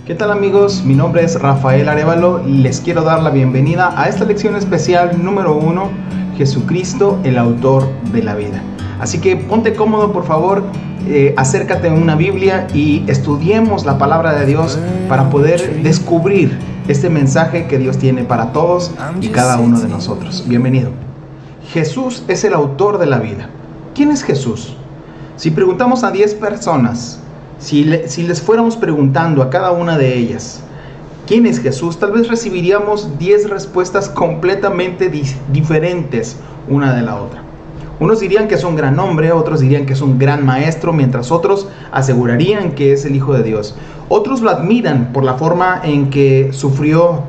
¿Qué tal amigos? Mi nombre es Rafael Arévalo y les quiero dar la bienvenida a esta lección especial número 1, Jesucristo, el autor de la vida. Así que ponte cómodo por favor, acércate a una Biblia y estudiemos la palabra de Dios para poder descubrir este mensaje que Dios tiene para todos y cada uno de nosotros. Bienvenido. Jesús es el autor de la vida. ¿Quién es Jesús? Si preguntamos a 10 personas, si les fuéramos preguntando a cada una de ellas, ¿quién es Jesús? Tal vez recibiríamos 10 respuestas completamente diferentes una de la otra. Unos dirían que es un gran hombre, otros dirían que es un gran maestro, mientras otros asegurarían que es el Hijo de Dios. Otros lo admiran por la forma en que sufrió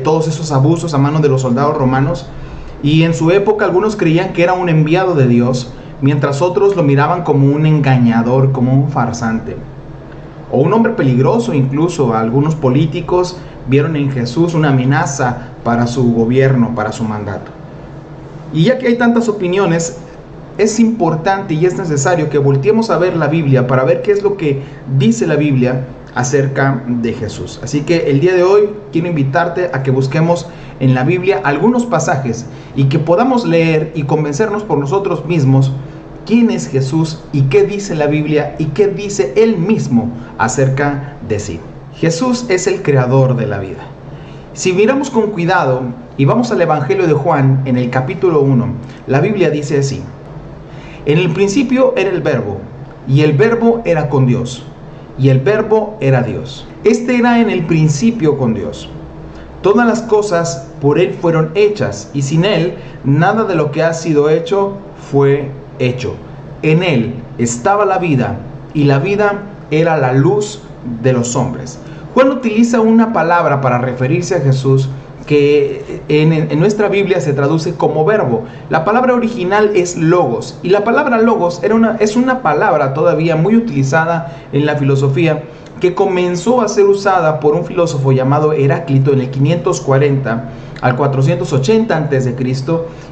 todos esos abusos a manos de los soldados romanos, y en su época algunos creían que era un enviado de Dios, mientras otros lo miraban como un engañador, como un farsante, o un hombre peligroso. Incluso algunos políticos vieron en Jesús una amenaza para su gobierno, para su mandato. Y ya que hay tantas opiniones, es importante y es necesario que volteemos a ver la Biblia para ver qué es lo que dice la Biblia acerca de Jesús. Así que el día de hoy quiero invitarte a que busquemos en la Biblia algunos pasajes y que podamos leer y convencernos por nosotros mismos quién es Jesús y qué dice la Biblia y qué dice Él mismo acerca de sí. Jesús es el creador de la vida. Si miramos con cuidado y vamos al Evangelio de Juan en el capítulo 1, la Biblia dice así: en el principio era el Verbo, y el Verbo era con Dios, y el Verbo era Dios. Este era en el principio con Dios. Todas las cosas por Él fueron hechas, y sin Él nada de lo que ha sido hecho fue hecho. En Él estaba la vida, y la vida era la luz de los hombres. Juan utiliza una palabra para referirse a Jesús que en nuestra Biblia se traduce como verbo. La palabra original es logos, y la palabra logos es una palabra todavía muy utilizada en la filosofía, que comenzó a ser usada por un filósofo llamado Heráclito en el 540 al 480 a.C.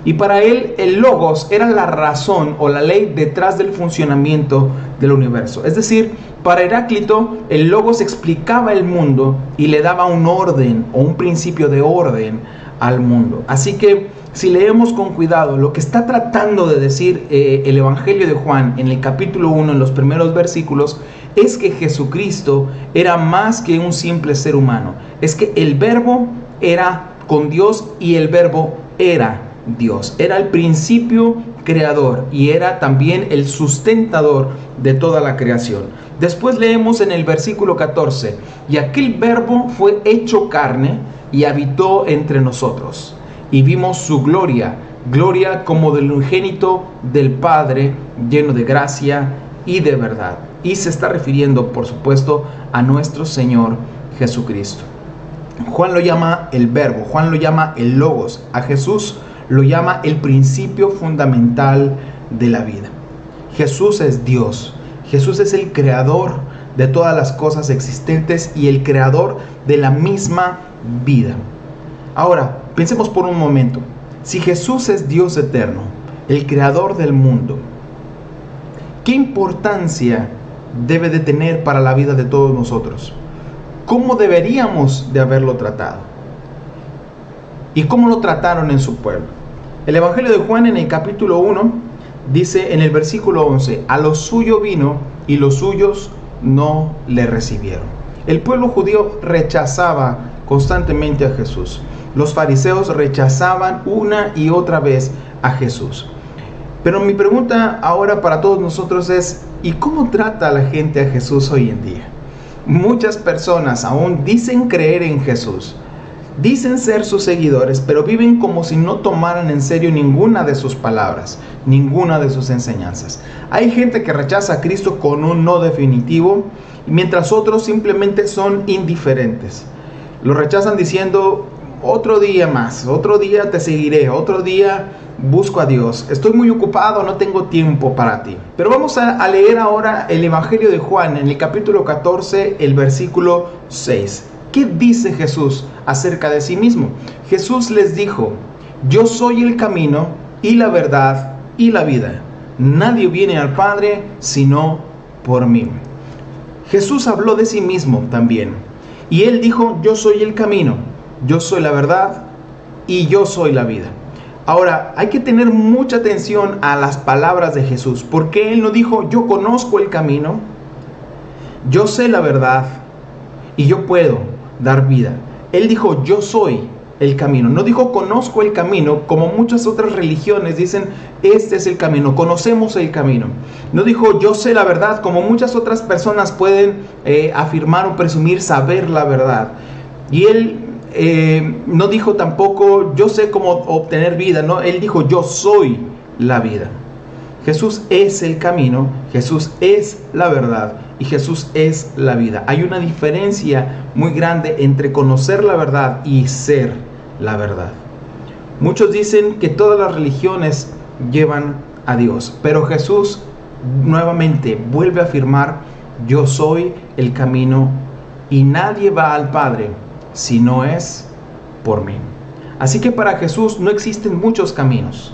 y para él el logos era la razón o la ley detrás del funcionamiento del universo. Es decir, para Heráclito el logos explicaba el mundo y le daba un orden o un principio de orden al mundo. Así que si leemos con cuidado lo que está tratando de decir el Evangelio de Juan en el capítulo 1, en los primeros versículos, es que Jesucristo era más que un simple ser humano. Es que el Verbo era con Dios y el Verbo era Dios. Era el principio creador y era también el sustentador de toda la creación. Después leemos en el versículo 14: y aquel Verbo fue hecho carne y habitó entre nosotros, y vimos su gloria, gloria como del unigénito del Padre, lleno de gracia y de verdad. Y se está refiriendo, por supuesto, a nuestro Señor Jesucristo. Juan lo llama el Verbo, Juan lo llama el Logos, a Jesús lo llama el principio fundamental de la vida. Jesús es Dios, Jesús es el creador de todas las cosas existentes y el creador de la misma vida. Ahora, pensemos por un momento, si Jesús es Dios eterno, el creador del mundo, ¿qué importancia debe de tener para la vida de todos nosotros? ¿Cómo deberíamos de haberlo tratado? ¿Y cómo lo trataron en su pueblo? El Evangelio de Juan en el capítulo 1 dice en el versículo 11: a lo suyo vino y los suyos no le recibieron. El pueblo judío rechazaba constantemente a Jesús. Los fariseos rechazaban una y otra vez a Jesús. Pero mi pregunta ahora para todos nosotros es: ¿y cómo trata la gente a Jesús hoy en día? Muchas personas aún dicen creer en Jesús, dicen ser sus seguidores, pero viven como si no tomaran en serio ninguna de sus palabras, ninguna de sus enseñanzas. Hay gente que rechaza a Cristo con un no definitivo, mientras otros simplemente son indiferentes. Lo rechazan diciendo: otro día más, otro día te seguiré, otro día busco a Dios, estoy muy ocupado, no tengo tiempo para ti. Pero vamos a leer ahora el Evangelio de Juan en el capítulo 14, el versículo 6. ¿Qué dice Jesús acerca de sí mismo? Jesús les dijo: yo soy el camino y la verdad y la vida. Nadie viene al Padre sino por mí. Jesús habló de sí mismo también. Y Él dijo, yo soy el camino, yo soy la verdad y yo soy la vida. Ahora, hay que tener mucha atención a las palabras de Jesús, porque Él no dijo, yo conozco el camino, yo sé la verdad y yo puedo dar vida. Él dijo, yo soy el camino. No dijo, conozco el camino, como muchas otras religiones dicen, este es el camino, conocemos el camino. No dijo, yo sé la verdad, como muchas otras personas pueden afirmar o presumir saber la verdad. Y Él no dijo tampoco, yo sé cómo obtener vida, no, Él dijo, yo soy la vida. Jesús es el camino, Jesús es la verdad y Jesús es la vida. Hay una diferencia muy grande entre conocer la verdad y ser la verdad. Muchos dicen que todas las religiones llevan a Dios, pero Jesús nuevamente vuelve a afirmar, yo soy el camino y nadie va al Padre si no es por mí. Así que para Jesús no existen muchos caminos.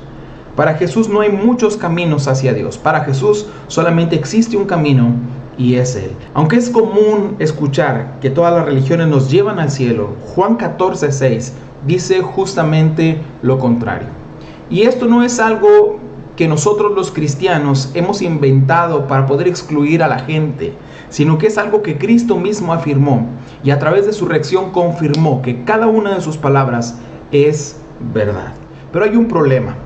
Para Jesús no hay muchos caminos hacia Dios. Para Jesús solamente existe un camino y es Él. Aunque es común escuchar que todas las religiones nos llevan al cielo, Juan 14:6 dice justamente lo contrario. Y esto no es algo que nosotros los cristianos hemos inventado para poder excluir a la gente, sino que es algo que Cristo mismo afirmó y a través de su reacción confirmó que cada una de sus palabras es verdad. Pero hay un problema.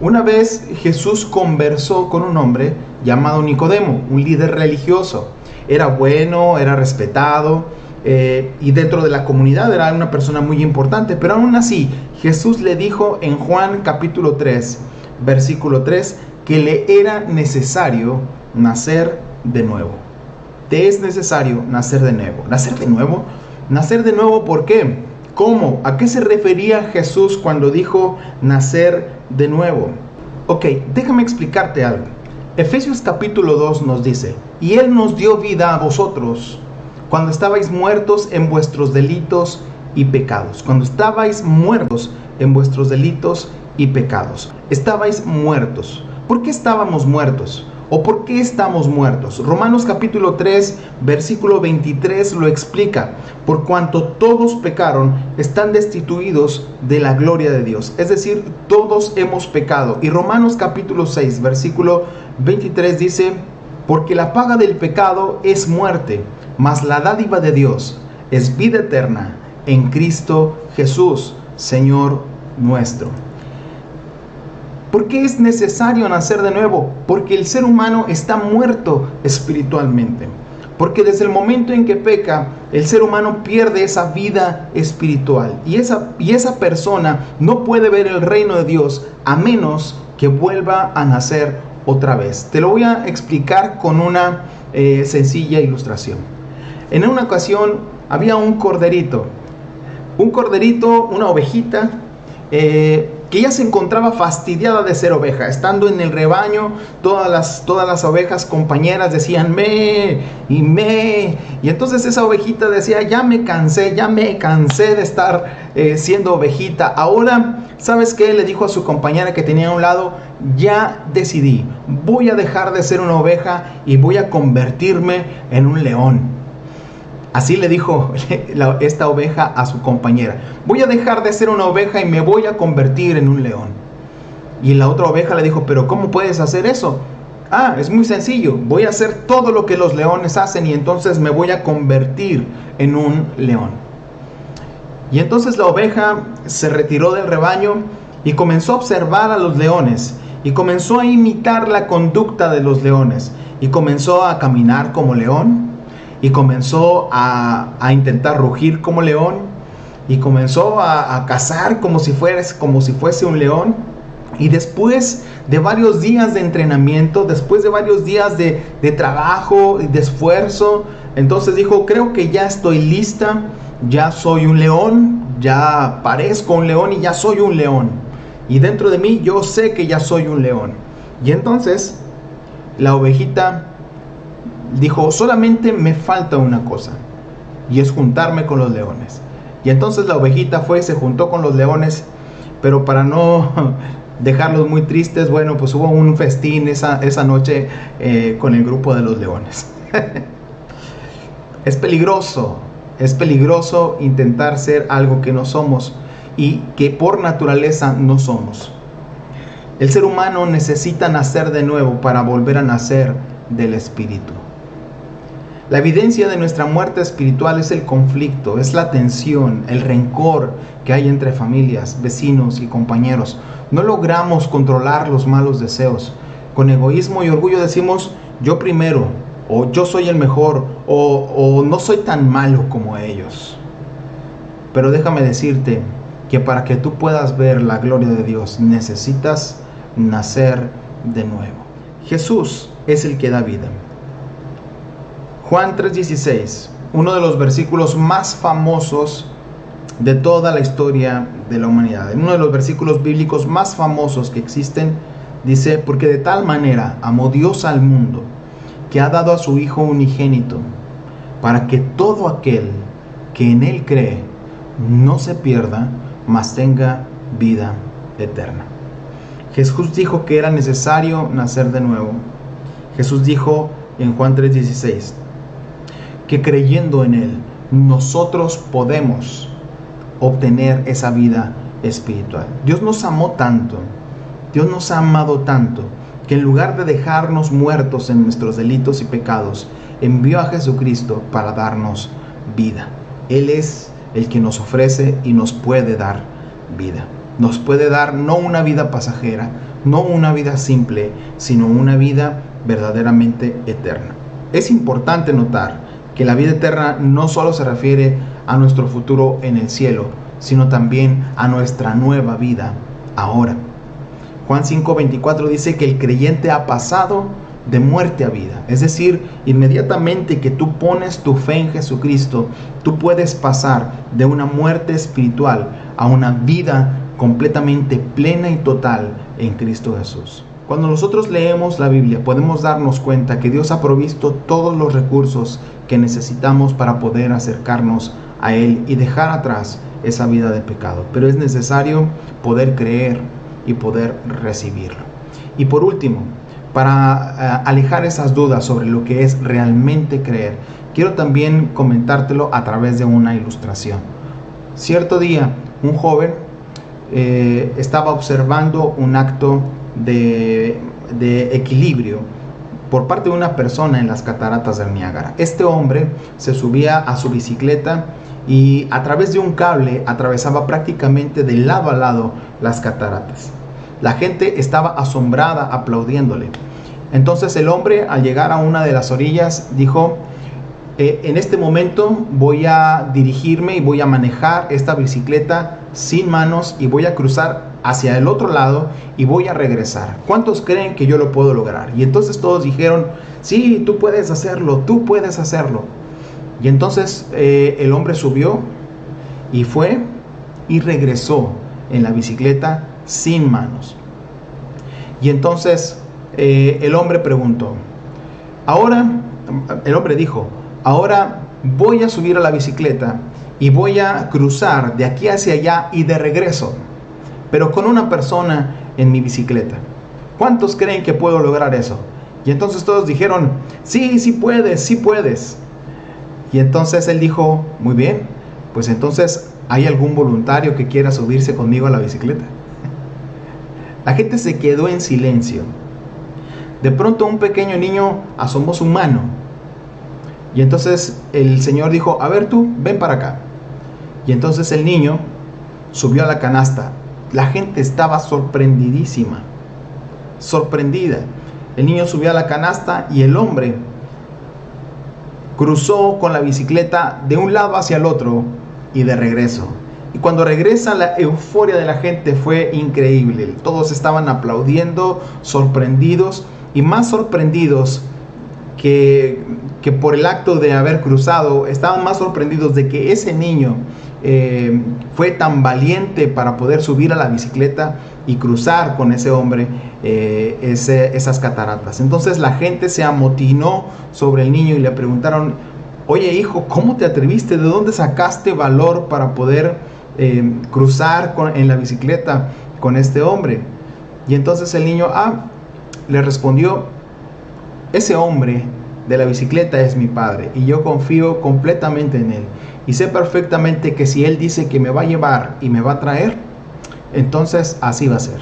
Una vez Jesús conversó con un hombre llamado Nicodemo, un líder religioso. Era bueno, era respetado y dentro de la comunidad era una persona muy importante. Pero aún así, Jesús le dijo en Juan capítulo 3, versículo 3, que le era necesario nacer de nuevo. Te es necesario nacer de nuevo. ¿Nacer de nuevo? ¿Nacer de nuevo por qué? ¿Cómo? ¿A qué se refería Jesús cuando dijo nacer de nuevo? Ok, déjame explicarte algo. Efesios capítulo 2 nos dice, y Él nos dio vida a vosotros cuando estabais muertos en vuestros delitos y pecados. Cuando estabais muertos en vuestros delitos y pecados. Estabais muertos. ¿Por qué estábamos muertos? ¿O por qué estamos muertos? Romanos capítulo 3, versículo 23 lo explica. Por cuanto todos pecaron, están destituidos de la gloria de Dios. Es decir, todos hemos pecado. Y Romanos capítulo 6, versículo 23 dice, porque la paga del pecado es muerte, mas la dádiva de Dios es vida eterna en Cristo Jesús, Señor nuestro. ¿Por qué es necesario nacer de nuevo? Porque el ser humano está muerto espiritualmente. Porque desde el momento en que peca, el ser humano pierde esa vida espiritual. Y esa persona no puede ver el reino de Dios a menos que vuelva a nacer otra vez. Te lo voy a explicar con una sencilla ilustración. En una ocasión había un corderito, una ovejita, que ya se encontraba fastidiada de ser oveja. Estando en el rebaño, todas las ovejas compañeras decían me y me. Y entonces esa ovejita decía, ya me cansé de estar siendo ovejita. Ahora, ¿sabes qué? Le dijo a su compañera que tenía a un lado, ya decidí, voy a dejar de ser una oveja y voy a convertirme en un león. Así le dijo esta oveja a su compañera, voy a dejar de ser una oveja y me voy a convertir en un león. Y la otra oveja le dijo, pero ¿cómo puedes hacer eso? Es muy sencillo, voy a hacer todo lo que los leones hacen y entonces me voy a convertir en un león. Y entonces la oveja se retiró del rebaño y comenzó a observar a los leones y comenzó a imitar la conducta de los leones y comenzó a caminar como león. Y comenzó a intentar rugir como león. Y comenzó a cazar como si fuese un león. Y después de varios días de entrenamiento, después de varios días de trabajo y de esfuerzo, entonces dijo, creo que ya estoy lista, ya soy un león, ya parezco un león y ya soy un león. Y dentro de mí yo sé que ya soy un león. Y entonces la ovejita dijo, solamente me falta una cosa, y es juntarme con los leones. Y entonces la ovejita fue y se juntó con los leones, pero para no dejarlos muy tristes, bueno, pues hubo un festín esa noche con el grupo de los leones. Es peligroso Es peligroso intentar ser algo que no somos y que por naturaleza no somos. El ser humano necesita nacer de nuevo para volver a nacer del Espíritu. La evidencia de nuestra muerte espiritual es el conflicto, es la tensión, el rencor que hay entre familias, vecinos y compañeros. No logramos controlar los malos deseos. Con egoísmo y orgullo decimos, yo primero, o yo soy el mejor, o no soy tan malo como ellos. Pero déjame decirte que para que tú puedas ver la gloria de Dios, necesitas nacer de nuevo. Jesús es el que da vida. Juan 3:16, uno de los versículos más famosos de toda la historia de la humanidad, uno de los versículos bíblicos más famosos que existen, dice, porque de tal manera amó Dios al mundo, que ha dado a su Hijo unigénito, para que todo aquel que en Él cree no se pierda, mas tenga vida eterna. Jesús dijo que era necesario nacer de nuevo. Jesús dijo en Juan 3:16, que creyendo en Él, nosotros podemos obtener esa vida espiritual. Dios nos amó tanto, Dios nos ha amado tanto, que en lugar de dejarnos muertos en nuestros delitos y pecados, envió a Jesucristo para darnos vida. Él es el que nos ofrece y nos puede dar vida. Nos puede dar no una vida pasajera, no una vida simple, sino una vida verdaderamente eterna. Es importante notar que la vida eterna no solo se refiere a nuestro futuro en el cielo, sino también a nuestra nueva vida ahora. Juan 5:24 dice que el creyente ha pasado de muerte a vida. Es decir, inmediatamente que tú pones tu fe en Jesucristo, tú puedes pasar de una muerte espiritual a una vida completamente plena y total en Cristo Jesús. Cuando nosotros leemos la Biblia, podemos darnos cuenta que Dios ha provisto todos los recursos que necesitamos para poder acercarnos a Él y dejar atrás esa vida de pecado. Pero es necesario poder creer y poder recibirlo. Y por último, para alejar esas dudas sobre lo que es realmente creer, quiero también comentártelo a través de una ilustración. Cierto día, un joven estaba observando un acto de equilibrio por parte de una persona en las cataratas del Niágara. Este hombre se subía a su bicicleta y a través de un cable atravesaba prácticamente de lado a lado las cataratas. La gente estaba asombrada aplaudiéndole. Entonces el hombre, al llegar a una de las orillas, dijo, en este momento voy a dirigirme y voy a manejar esta bicicleta sin manos y voy a cruzar hacia el otro lado y voy a regresar. ¿Cuántos creen que yo lo puedo lograr? Y entonces todos dijeron, sí, tú puedes hacerlo, tú puedes hacerlo. Y entonces el hombre subió y fue y regresó en la bicicleta sin manos. Y entonces el hombre preguntó, el hombre dijo, ahora voy a subir a la bicicleta y voy a cruzar de aquí hacia allá y de regreso, pero con una persona en mi bicicleta. ¿Cuántos creen que puedo lograr eso? Y entonces todos dijeron, sí, sí puedes, sí puedes. Y entonces él dijo, muy bien, pues entonces, ¿hay algún voluntario que quiera subirse conmigo a la bicicleta? La gente se quedó en silencio. De pronto un pequeño niño asomó su mano. Y entonces el Señor dijo, a ver tú, ven para acá. Y entonces el niño subió a la canasta. La gente estaba sorprendidísima, sorprendida. El niño subió a la canasta y el hombre cruzó con la bicicleta de un lado hacia el otro y de regreso. Y cuando regresa, la euforia de la gente fue increíble. Todos estaban aplaudiendo, sorprendidos y más sorprendidos que por el acto de haber cruzado. Estaban más sorprendidos de que ese niño fue tan valiente para poder subir a la bicicleta y cruzar con ese hombre esas cataratas. Entonces la gente se amotinó sobre el niño y le preguntaron, oye hijo, ¿cómo te atreviste? ¿De dónde sacaste valor para poder cruzar en la bicicleta con este hombre? Y entonces el niño le respondió, ese hombre de la bicicleta es mi padre y yo confío completamente en él. y sé perfectamente que si Él dice que me va a llevar y me va a traer, entonces así va a ser.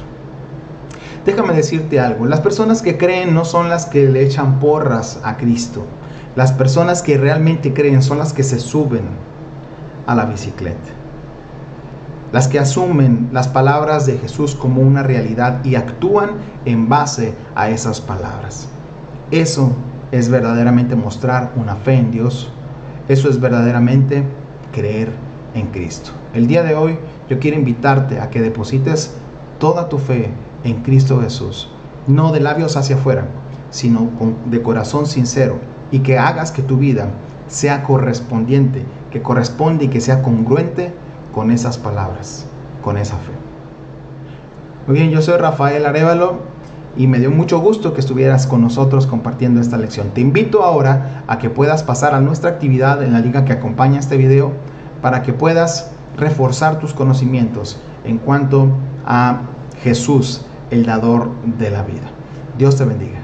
Déjame decirte algo, las personas que creen no son las que le echan porras a Cristo. Las personas que realmente creen son las que se suben a la bicicleta. Las que asumen las palabras de Jesús como una realidad y actúan en base a esas palabras. Eso es verdaderamente mostrar una fe en Dios. Eso es verdaderamente creer en Cristo. El día de hoy yo quiero invitarte a que deposites toda tu fe en Cristo Jesús. No de labios hacia afuera, sino de corazón sincero. Y que hagas que tu vida sea correspondiente, que corresponde y que sea congruente con esas palabras, con esa fe. Muy bien, yo soy Rafael Arévalo y me dio mucho gusto que estuvieras con nosotros compartiendo esta lección. Te invito ahora a que puedas pasar a nuestra actividad en la liga que acompaña este video para que puedas reforzar tus conocimientos en cuanto a Jesús, el dador de la vida. Dios te bendiga.